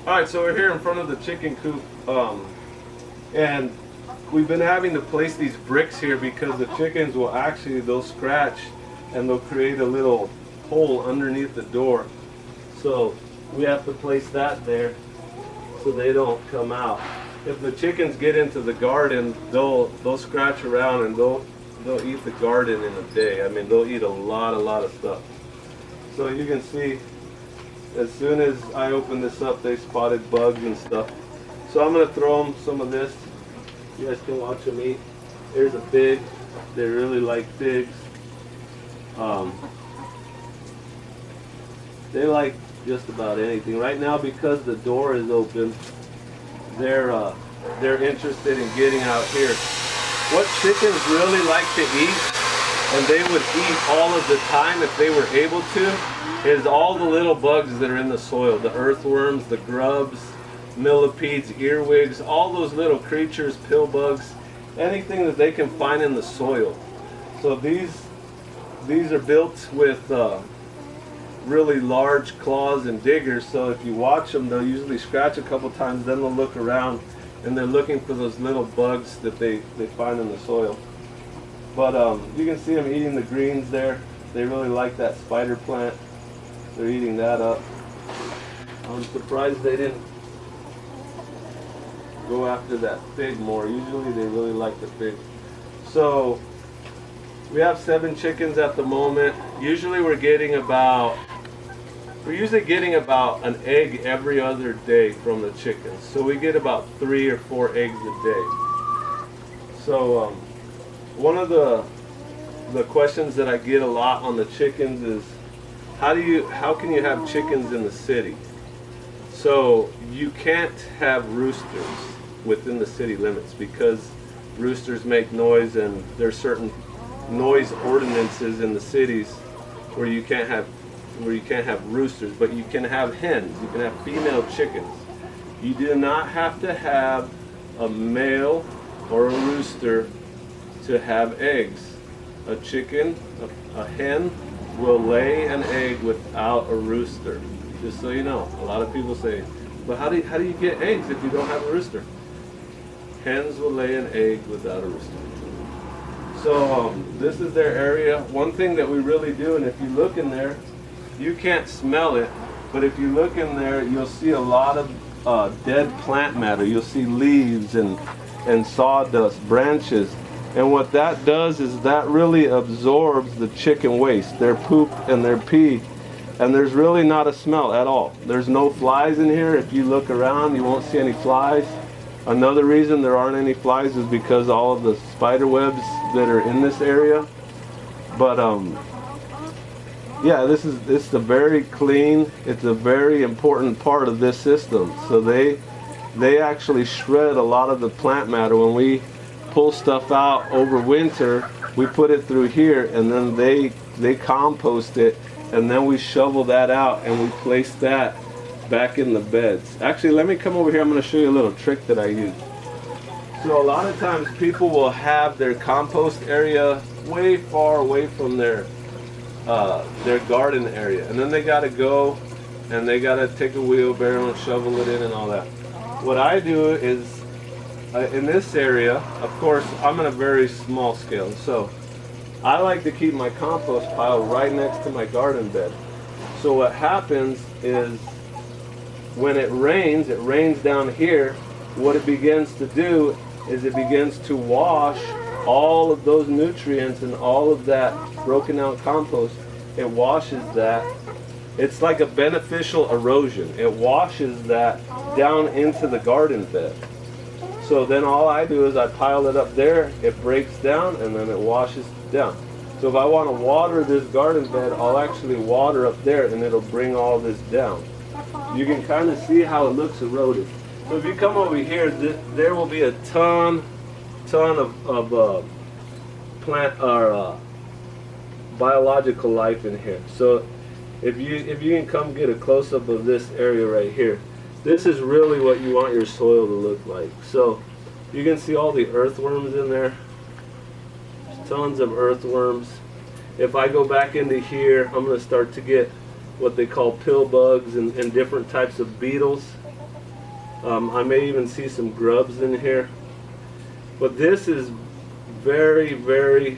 Alright, so we're here in front of the chicken coop, and we've been having to place these bricks here because the chickens will actually, they'll scratch and they'll create a little hole underneath the door. So we have to place that there so they don't come out. If the chickens get into the garden, they'll scratch around and they'll eat the garden in a day. I mean, they'll eat a lot of stuff. So you can see, as soon as I open this up, they spotted bugs and stuff. So I'm gonna throw them some of this. You guys can watch them eat. Here's a pig. They really like pigs. They like just about anything. Right now, because the door is open, they're interested in getting out here. What chickens really like to eat, and they would eat all of the time if they were able to, is all the little bugs that are in the soil. The earthworms, the grubs, millipedes, earwigs, all those little creatures, pill bugs, anything that they can find in the soil. So these are built with really large claws and diggers, so if you watch them, they'll usually scratch a couple times, then they'll look around and they're looking for those little bugs that they find in the soil. But you can see them eating the greens there. They really like that spider plant. They're eating that up. I'm surprised they didn't go after that fig more. Usually they really like the fig. So we have 7 chickens at the moment. Usually we're usually getting about an egg every other day from the chickens. So we get about 3 or 4 eggs a day. So one of the questions that I get a lot on the chickens is, how can you have chickens in the city? So you can't have roosters within the city limits because roosters make noise, and there's certain noise ordinances in the cities where you can't have roosters, but you can have hens. You can have female chickens. You do not have to have a male or a rooster to have eggs. A chicken, a hen, will lay an egg without a rooster. Just so you know, a lot of people say, but how do you get eggs if you don't have a rooster? Hens will lay an egg without a rooster. So this is their area. One thing that we really do, and if you look in there, you can't smell it, but if you look in there, you'll see a lot of dead plant matter. You'll see leaves and sawdust, branches. And what that does is that really absorbs the chicken waste, their poop and their pee. And there's really not a smell at all. There's no flies in here. If you look around, you won't see any flies. Another reason there aren't any flies is because all of the spider webs that are in this area. But yeah, this is a very clean, it's a very important part of this system. So they actually shred a lot of the plant matter. When we pull stuff out over winter, we put it through here, and then they compost it, and then we shovel that out and we place that back in the beds. Actually, let me come over here. I'm going to show you a little trick that I use. So a lot of times people will have their compost area way far away from their garden area, and then they got to go and they got to take a wheelbarrow and shovel it in and all that. What I do is, in this area, of course, I'm on a very small scale, so I like to keep my compost pile right next to my garden bed. So what happens is, when it rains down here, what it begins to do is it begins to wash all of those nutrients and all of that broken out compost. It washes that. It's like a beneficial erosion. It washes that down into the garden bed. So then all I do is I pile it up there, it breaks down, and then it washes down. So if I want to water this garden bed, I'll actually water up there, and it'll bring all this down. You can kind of see how it looks eroded. So if you come over here, there will be a ton of plant or biological life in here. So if you can come get a close-up of this area right here, this is really what you want your soil to look like. So you can see all the earthworms in there. There's tons of earthworms. If I go back into here, I'm going to start to get what they call pill bugs and different types of beetles. I may even see some grubs in here. But this is very, very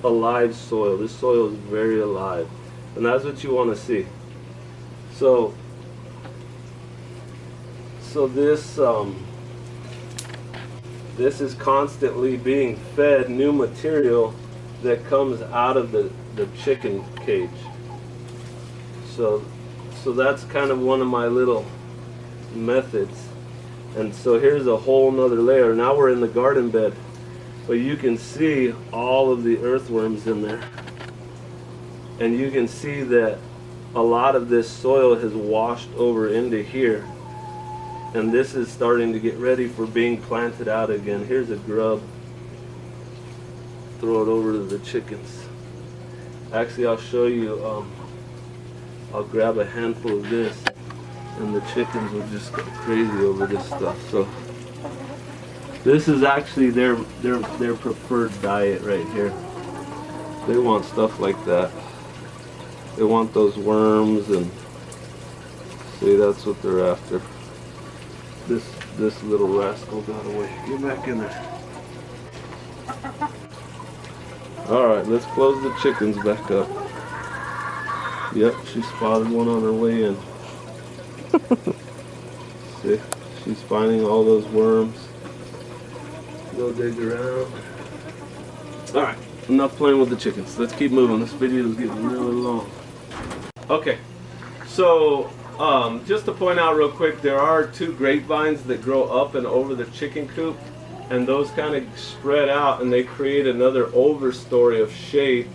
alive soil. This soil is very alive. And that's what you want to see. So this is constantly being fed new material that comes out of the chicken cage. So that's kind of one of my little methods. And so here's a whole nother layer. Now we're in the garden bed, but you can see all of the earthworms in there. And you can see that a lot of this soil has washed over into here. And this is starting to get ready for being planted out again. Here's a grub. Throw it over to the chickens. Actually, I'll show you. I'll grab a handful of this, and the chickens will just go crazy over this stuff. So this is actually their preferred diet right here. They want stuff like that. They want those worms, and see, that's what they're after. This little rascal got away. Get back in there. Alright, let's close the chickens back up. Yep, she spotted one on her way in. See, she's finding all those worms. Go dig around. Alright, enough playing with the chickens. Let's keep moving. This video is getting really long. Okay, so just to point out real quick, there are 2 grapevines that grow up and over the chicken coop, and those kind of spread out and they create another overstory of shade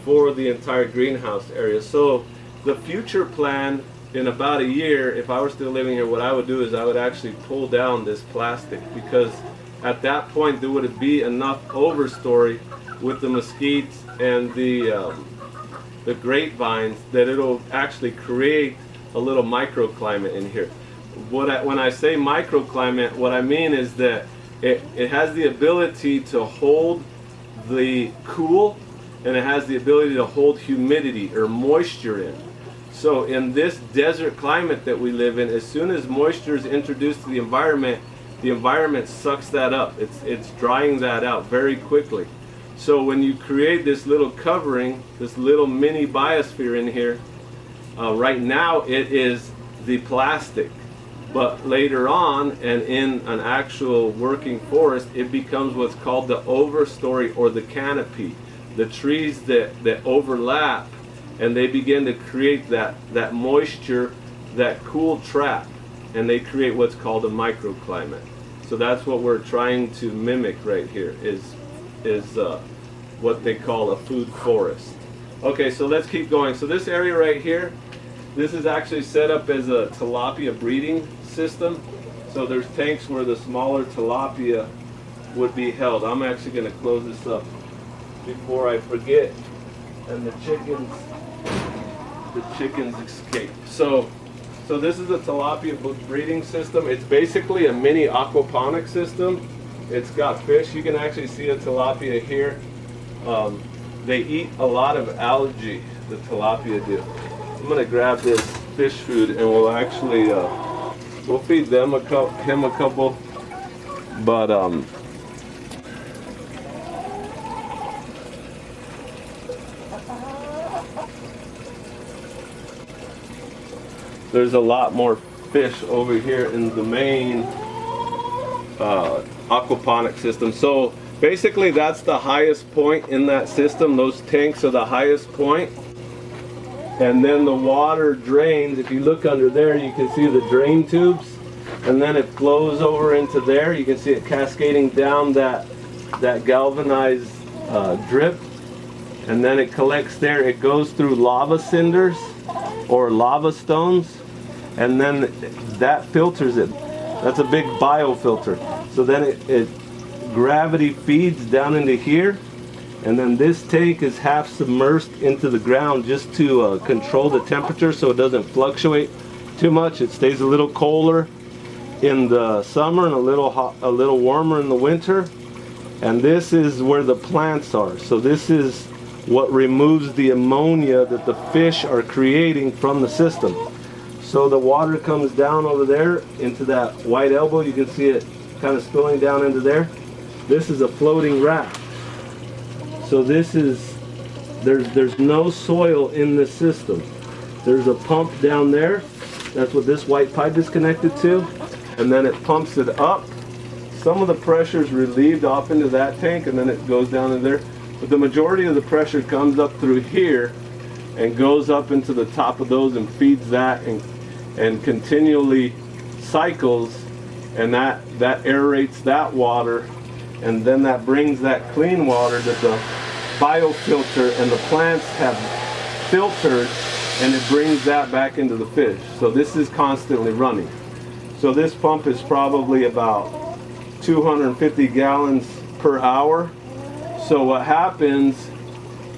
for the entire greenhouse area. So the future plan in about a year, if I were still living here, what I would do is I would actually pull down this plastic, because at that point there would be enough overstory with the mesquites and the grapevines that it'll actually create a little microclimate in here. When I say microclimate, what I mean is that it has the ability to hold the cool, and it has the ability to hold humidity or moisture in. So in this desert climate that we live in, as soon as moisture is introduced to the environment sucks that up. It's drying that out very quickly. So when you create this little covering, this little mini biosphere in here, right now it is the plastic. But later on, and in an actual working forest, it becomes what's called the overstory or the canopy. The trees that overlap, and they begin to create that moisture, that cool trap, and they create what's called a microclimate. So that's what we're trying to mimic right here, is what they call a food forest. Okay, so let's keep going. So this area right here, this is actually set up as a tilapia breeding system. So there's tanks where the smaller tilapia would be held. I'm actually going to close this up before I forget and the chickens escape. So this is a tilapia breeding system. It's basically a mini aquaponics system. It's got fish. You can actually see a tilapia here. They eat a lot of algae, the tilapia do. I'm going to grab this fish food and we'll actually we'll feed them him a couple, but there's a lot more fish over here in the main aquaponic system. So basically that's the highest point in that system. Those tanks are the highest point. And then the water drains. If you look under there, you can see the drain tubes. And then it flows over into there. You can see it cascading down that galvanized drip. And then it collects there. It goes through lava cinders or lava stones. And then that filters it. That's a big biofilter. So then it gravity feeds down into here. And then this tank is half submersed into the ground just to control the temperature so it doesn't fluctuate too much. It stays a little colder in the summer and a little warmer in the winter. And this is where the plants are. So this is what removes the ammonia that the fish are creating from the system. So the water comes down over there into that white elbow. You can see it kind of spilling down into there. This is a floating raft. So this is, there's no soil in this system. There's a pump down there. That's what this white pipe is connected to. And then it pumps it up. Some of the pressure is relieved off into that tank, and then it goes down in there. But the majority of the pressure comes up through here and goes up into the top of those and feeds that, and continually cycles, and that aerates that water, and then that brings that clean water that the biofilter and the plants have filtered, and it brings that back into the fish. So this is constantly running. So this pump is probably about 250 gallons per hour. So what happens,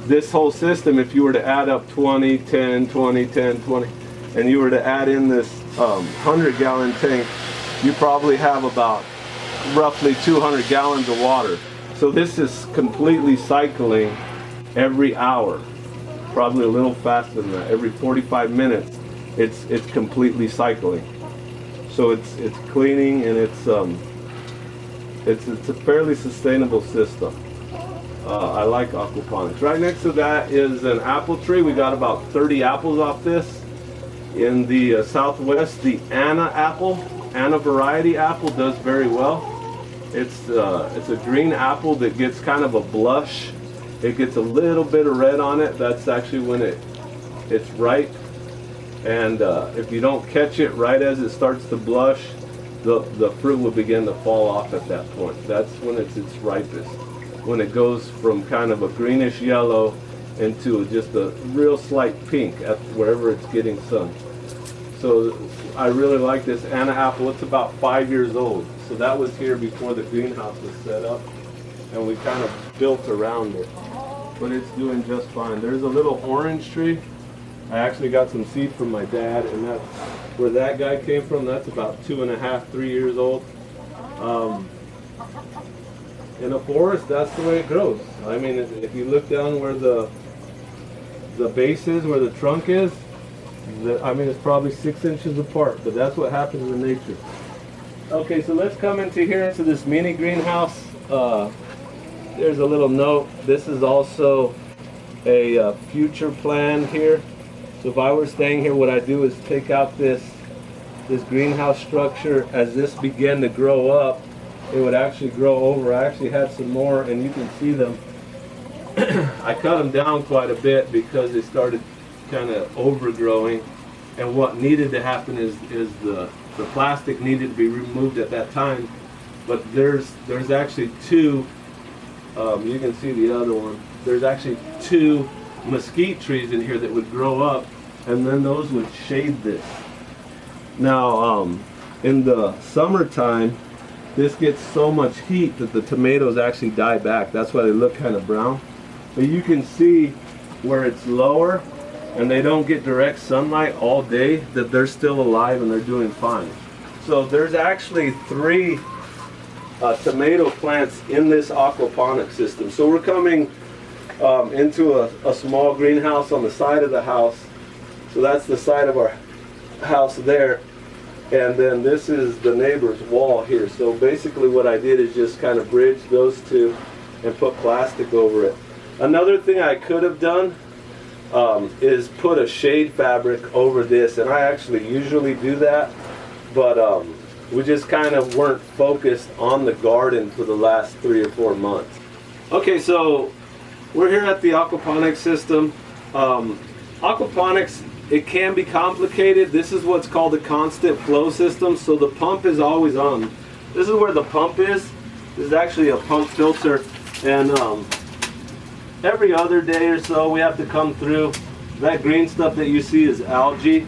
this whole system, if you were to add up 20, 10, 20, 10, 20, and you were to add in this 100-gallon tank, you probably have about roughly 200 gallons of water. So this is completely cycling every hour, probably a little faster than that. Every 45 minutes, it's completely cycling. So it's cleaning, and it's a fairly sustainable system. I like aquaponics. Right next to that is an apple tree. We got about 30 apples off this. In the Southwest, the Anna variety apple does very well. It's a green apple that gets kind of a blush. It gets a little bit of red on it. That's actually when it's ripe. And if you don't catch it right as it starts to blush, the fruit will begin to fall off at that point. That's when it's its ripest. When it goes from kind of a greenish yellow into just a real slight pink at wherever it's getting sun. So I really like this Anna apple. It's about 5 years old. So that was here before the greenhouse was set up, and we kind of built around it. But it's doing just fine. There's a little orange tree. I actually got some seed from my dad, and that's where that guy came from. That's about 2.5, 3 years old. In a forest, that's the way it grows. I mean, if you look down where the base is, where the trunk is, I mean, it's probably 6 inches apart, but that's what happens in nature. Okay, so let's come into here, into this mini greenhouse. There's a little note. This is also a future plan here. So if I were staying here, what I do is take out this greenhouse structure. As this began to grow up, it would actually grow over. I actually had some more, and you can see them. I cut them down quite a bit because they started kind of overgrowing, and what needed to happen is the plastic needed to be removed at that time. But there's actually two, you can see the other one, there's actually 2 mesquite trees in here that would grow up, and then those would shade this. Now in the summertime, this gets so much heat that the tomatoes actually die back. That's why they look kind of brown. But you can see where it's lower and they don't get direct sunlight all day, that they're still alive and they're doing fine. So there's actually 3 tomato plants in this aquaponics system. So we're coming into a small greenhouse on the side of the house. So that's the side of our house there. And then this is the neighbor's wall here. So basically what I did is just kind of bridge those two and put plastic over it. Another thing I could have done is put a shade fabric over this, and I actually usually do that, but we just kind of weren't focused on the garden for the last 3 or 4 months. Okay, so we're here at the aquaponics system. Aquaponics, it can be complicated. This is what's called a constant flow system. So the pump is always on. This is where the pump is. This is actually a pump filter, and every other day or so we have to come through. That green stuff that you see is algae.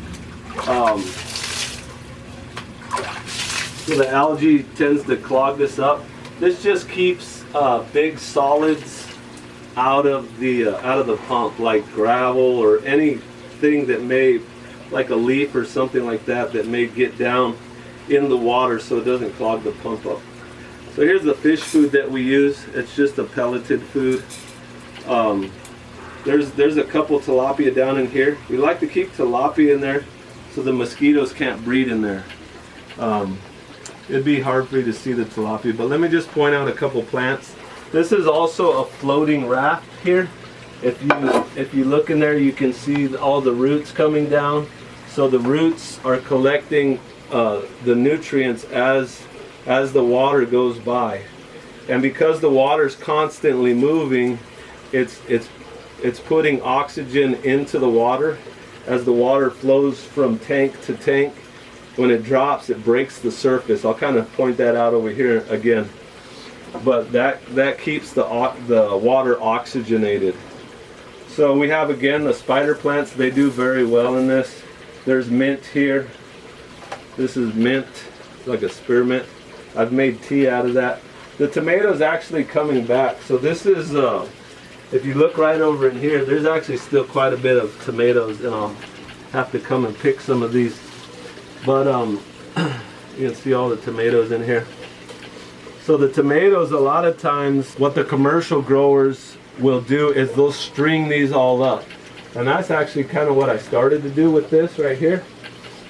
So the algae tends to clog this up. This just keeps big solids out of the pump, like gravel or anything that may, like a leaf or something like that, that may get down in the water, so it doesn't clog the pump up. So here's the fish food that we use. It's just a pelleted food. There's a couple tilapia down in here. We like to keep tilapia in there so the mosquitoes can't breed in there. It'd be hard for you to see the tilapia, but let me just point out a couple plants. This is also a floating raft here. If you look in there, you can see all the roots coming down. So the roots are collecting the nutrients as the water goes by, and because the water's constantly moving, it's putting oxygen into the water. As the water flows from tank to tank, when it drops, it breaks the surface. I'll kind of point that out over here again, but that keeps the water oxygenated. So we have, again, the spider plants. They do very well in this. There's mint here. This is mint, like a spearmint. I've made tea out of that. The tomato's actually coming back. So this is, if you look right over in here, there's actually still quite a bit of tomatoes, and I'll have to come and pick some of these. But you can see all the tomatoes in here. So the tomatoes, a lot of times, what the commercial growers will do is they'll string these all up. And that's actually kind of what I started to do with this right here.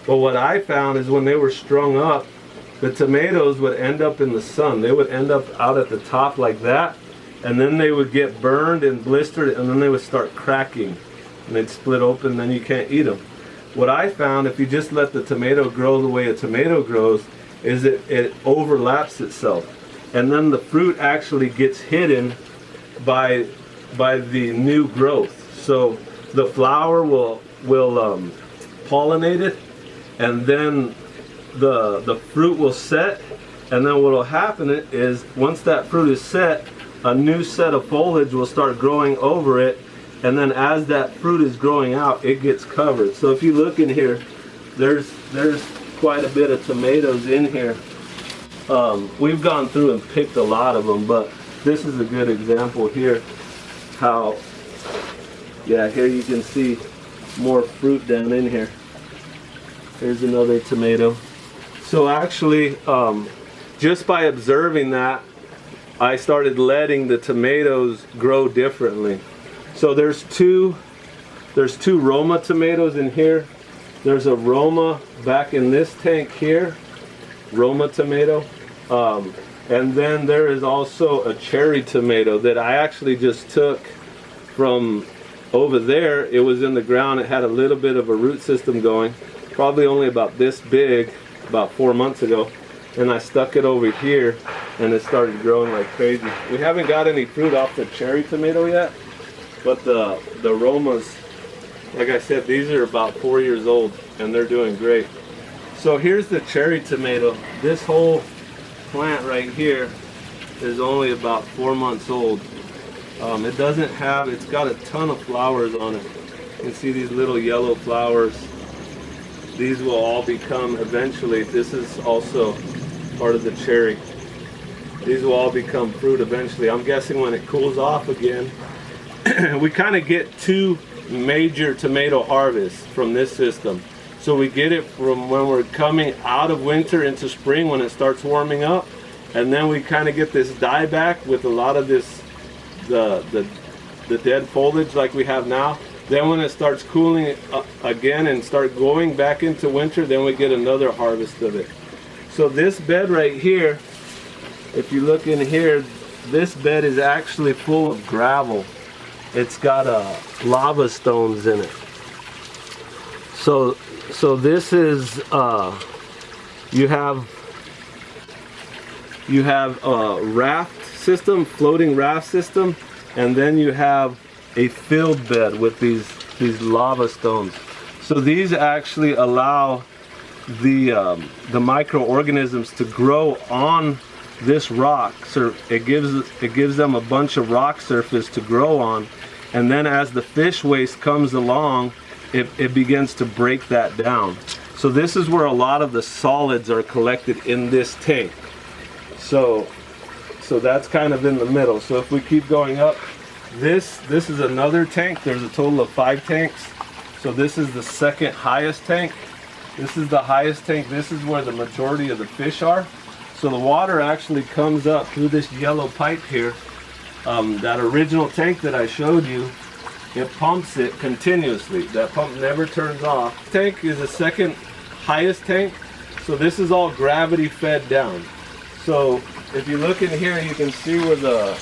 But what I found is when they were strung up, the tomatoes would end up in the sun. They would end up out at the top like that, and then they would get burned and blistered, and then they would start cracking, and they'd split open, and then you can't eat them. What I found, if you just let the tomato grow the way a tomato grows, is it overlaps itself, and then the fruit actually gets hidden by the new growth. So the flower will pollinate it, and then the fruit will set, and then what will happen is once that fruit is set, a new set of foliage will start growing over it, and then as that fruit is growing out, it gets covered. So if you look in here, there's quite a bit of tomatoes in here. We've gone through and picked a lot of them, but this is a good example here how, yeah, here you can see more fruit down in here. Here's another tomato. So actually, just by observing that, I started letting the tomatoes grow differently. So there's two Roma tomatoes in here. There's a Roma back in this tank here, Roma tomato. And then there is also a cherry tomato that I actually just took from over there. It was in the ground. It had a little bit of a root system going, probably only about this big, about 4 months ago. And I stuck it over here, and it started growing like crazy. We haven't got any fruit off the cherry tomato yet, but the Romas, like I said, these are about 4 years old, and they're doing great. So here's the cherry tomato. This whole plant right here is only about 4 months old. It's got a ton of flowers on it. You can see these little yellow flowers. These will all become eventually, this is also part of the cherry. These will all become fruit eventually. I'm guessing when it cools off again, we kind of get two major tomato harvests from this system. So we get it from when we're coming out of winter into spring when it starts warming up, and then we kind of get this dieback with a lot of this, the dead foliage like we have now. Then when it starts cooling again and start going back into winter, then we get another harvest of it. So this bed right here, if you look in here, this bed is actually full of gravel. It's got lava stones in it. So this is you have a raft system, floating raft system, and then you have a filled bed with these lava stones. So these actually allow the microorganisms to grow on this rock. So it gives them a bunch of rock surface to grow on, and then as the fish waste comes along, it begins to break that down. So this is where a lot of the solids are collected in this tank. So that's kind of in the middle. So if we keep going up, this is another tank. There's a total of 5 tanks. So this is the second highest tank. This is the highest tank. This is where the majority of the fish are. So the water actually comes up through this yellow pipe here. That original tank that I showed you, it pumps it continuously. That pump never turns off. Tank is the second highest tank, so this is all gravity fed down. So if you look in here, you can see where the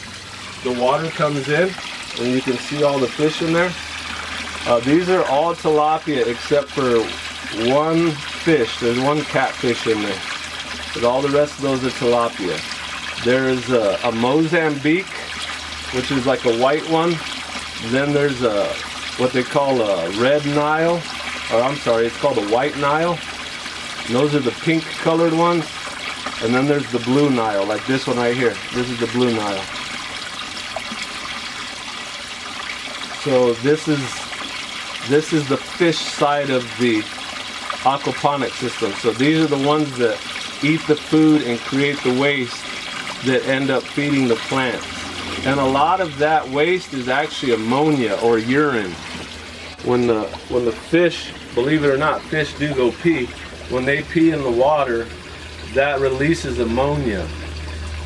water comes in, and you can see all the fish in there. These are all tilapia except for one fish. There's one catfish in there, but all the rest of those are tilapia. There's a Mozambique, which is like a white one. Then there's what they call a red Nile, or I'm sorry, it's called a white Nile. And those are the pink colored ones. And then there's the blue Nile, like this one right here. This is the blue Nile. So this is the fish side of the aquaponics system. So these are the ones that eat the food and create the waste that end up feeding the plants. And a lot of that waste is actually ammonia or urine. When the fish, believe it or not, fish do go pee. When they pee in the water, that releases ammonia.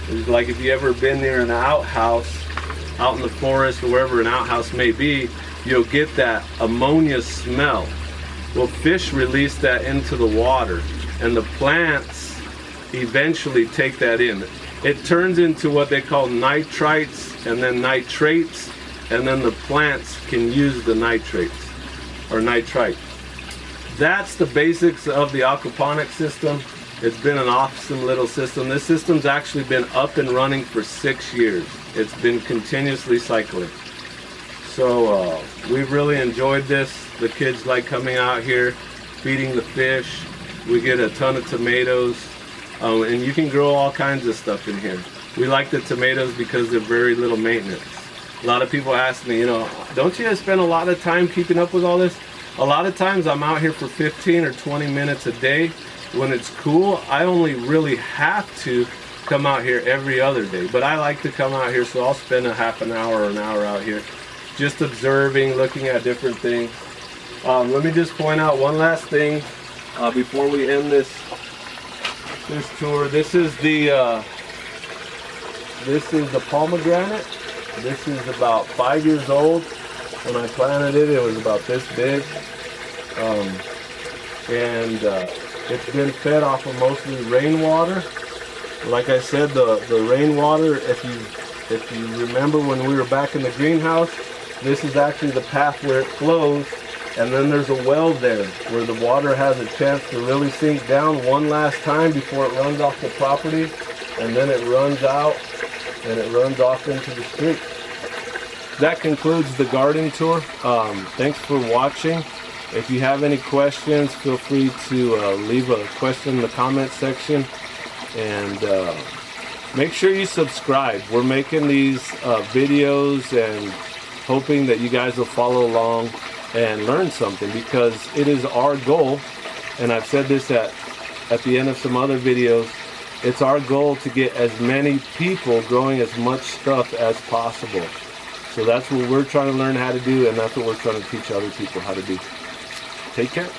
It's like if you ever been near an outhouse, out in the forest or wherever an outhouse may be, you'll get that ammonia smell. Well, fish release that into the water, and the plants eventually take that in. It turns into what they call nitrites and then nitrates, and then the plants can use the nitrates or nitrite. That's the basics of the aquaponics system. It's been an awesome little system. This system's actually been up and running for 6 years. It's been continuously cycling. So we've really enjoyed this. The kids like coming out here, feeding the fish. We get a ton of tomatoes. And you can grow all kinds of stuff in here. We like the tomatoes because they're very little maintenance. A lot of people ask me, don't you guys spend a lot of time keeping up with all this? A lot of times I'm out here for 15 or 20 minutes a day. When it's cool, I only really have to come out here every other day. But I like to come out here, so I'll spend a half an hour or an hour out here just observing, looking at different things. Let me just point out one last thing before we end this tour. This is the pomegranate. This is about 5 years old. When I planted it, it was about this big, and it's been fed off of mostly rainwater. Like I said, the rainwater, if you remember when we were back in the greenhouse, this is actually the path where it flows, and then there's a well there where the water has a chance to really sink down one last time before it runs off the property, and then it runs out and it runs off into the street. That concludes the garden tour. Thanks for watching. If you have any questions, feel free to leave a question in the comment section, and make sure you subscribe. We're making these videos and hoping that you guys will follow along and learn something, because it is our goal, and I've said this at the end of some other videos, it's our goal to get as many people growing as much stuff as possible. So that's what we're trying to learn how to do, and that's what we're trying to teach other people how to do. Take care.